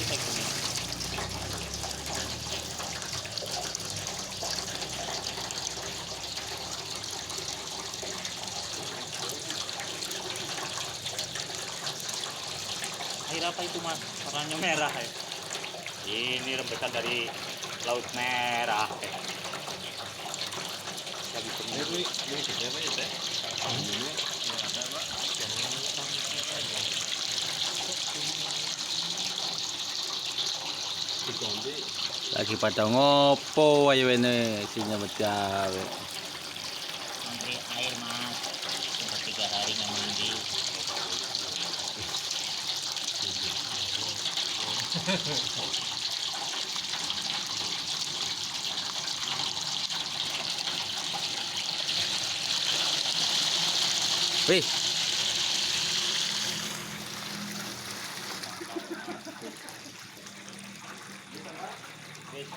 Air apa itu mas? Warnanya merah ya. Ini rembesan dari Laut Merah. Ini gede apa ya teh? Ini ada pak. Lagi pada ngopo ayo ini sinya becawe. Antri air mas. Sudah 3 hari nggak mandi. Wih, Wih.